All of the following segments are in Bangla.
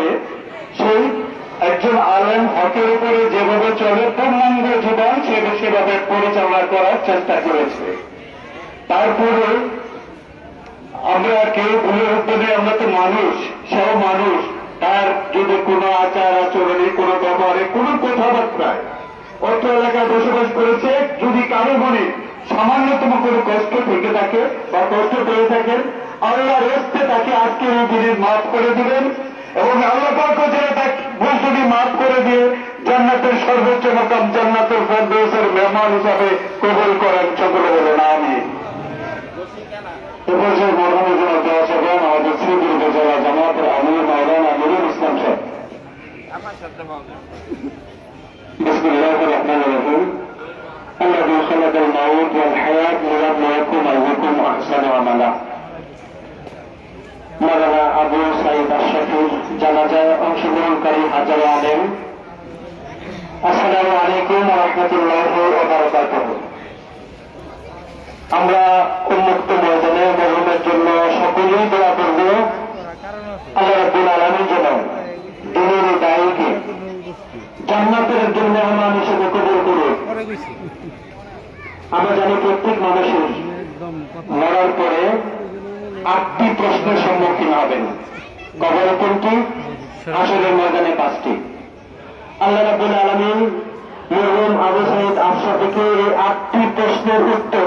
করে সেই একজন আলেম হকের উপরে যেভাবে চলে পূর্ণাঙ্গ জীবন সেভাবে পরিচালনা করার চেষ্টা করেছে। তারপরে আমরা কেউ ভুলে উঠবে, আমরা তো মানুষ, সেও মানুষ, তার যদি কোনো আচার আচরণে, কোনো ব্যবহারে, কোনো কথাবার্তায় অত্র এলাকায় বসবাস করেছে, যদি কারো মনে সামান্যতম কোনো কষ্ট থেকে থাকে বা কষ্ট পেয়ে থাকেন, আল্লাহর রাস্তে তাকে আজকের এই দিনে মাফ করে দিবেন এবং আল্লাহ পাক ভুল মাফ করে দিয়ে জান্নাতের সর্বোচ্চ মাকাম জান্নাতুল ফেরদৌসের মেহমান হিসাবে কবুল করেন। সকলে বলেন আমিন। এপাশে মরহুমের জন্য দোয়া করবেন আমাদের শ্রীপুর উপজেলা জামাতের আমির মাওলানা নুরুল ইসলাম সাহেব। বিসমিল্লাহির রহমানির রহিম। আল্লাযী খালাকাল মাউত ওয়াল হায়াত লিয়াবলুয়াকুম আইয়ুকুম আহসানু আমালা। মাওলানা আবু সাঈদ আশরাফির জানাজায় অংশগ্রহণকারী হাজার আলেম, আসসালামু আলাইকুম ওয়া রাহমাতুল্লাহি ওয়া বারাকাতুহু। আমরা উন্মুক্ত ময়দানে মরহুমের জন্য সকলেই দোয়া করব, আল্লাহ রাব্বুল আলামিন যেন দিনের দায়ীকে জান্নাতের একজন মেহমান হিসেবে কবুল করুন। আমরা জানি প্রত্যেক মানুষের মরার পরে 8টি প্রশ্নের সম্মুখীন হবেন। কবরে কোনটি? হাসরের ময়দানে 5টি। আল্লাহ রাব্বুল আলামিন মরহুম আবু সাঈদ আশরাফিকে এই 8টি প্রশ্নের উত্তর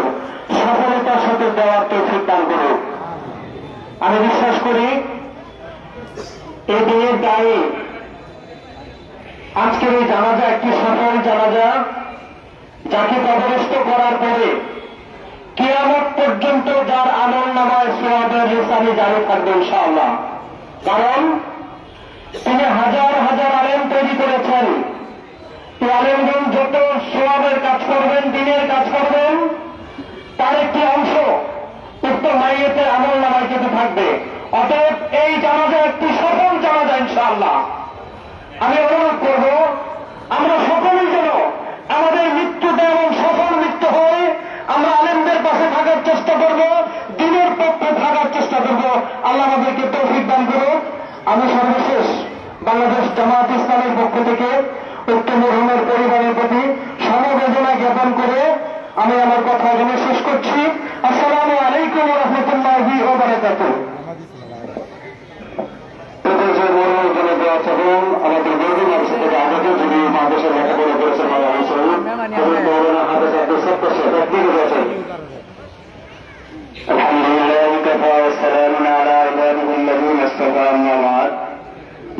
সফলতার সাথে দেওয়ার তৌফিক দান করুন। আমি বিশ্বাস করি এই দিনের দায়ী আজকের এই জানাজা একটি সফল জানাজা, যাকে কবরস্থ করার পরে কিয়ামত পর্যন্ত যার আমলনামায় সওয়াবের রেসানি জারি থাকবে ইনশাআল্লাহ। কারণ তিনি হাজার হাজার আলেম তৈরি করেছেন। এই আলেমগণ যত সওয়াবের কাজ করবেন, দিনের কাজ করবেন, তার একটি অংশ উক্ত মাইয়েতের আমলনামায় কিন্তু থাকবে। অতএব এই জানাজা একটি সফল জানাজা ইনশাআল্লাহ। আমি অনুরোধ করব আমরা সকলেই যেন আমাদের মৃত্যুটা এবং সফল মৃত্যু হয়, আমরা আলেমদের পাশে থাকার চেষ্টা করব, দিনের পক্ষে থাকার চেষ্টা করব। আল্লাহ আমাদেরকে তৌফিক দান করুন। আমি সর্বশেষ বাংলাদেশ জামাত ইসলামের পক্ষ থেকে উক্ত মরহুমের পরিবারের প্রতি সমবেদনা জ্ঞাপন করে আমি আমার কথা এখানে শেষ করছি। আসসালামু আলাইকুম ওয়া রাহমাতুল্লাহি ওয়া বারাকাতুহু। আমাদের গর্বী মানুষ থেকে আগে যিনি বাংলাদেশের লেখাপড়া করেছেন মাওলানা শহীদ মৌলানা হাফেজ আব্দুল সত্তার সাহেব একদিকে গেছেন। আলহামদুলিল্লাহ ওয়া কাফা ওয়া সালামুন আলা ইবাদিহিল্লাযীনা ইসতাফা আম্মা বা'দ।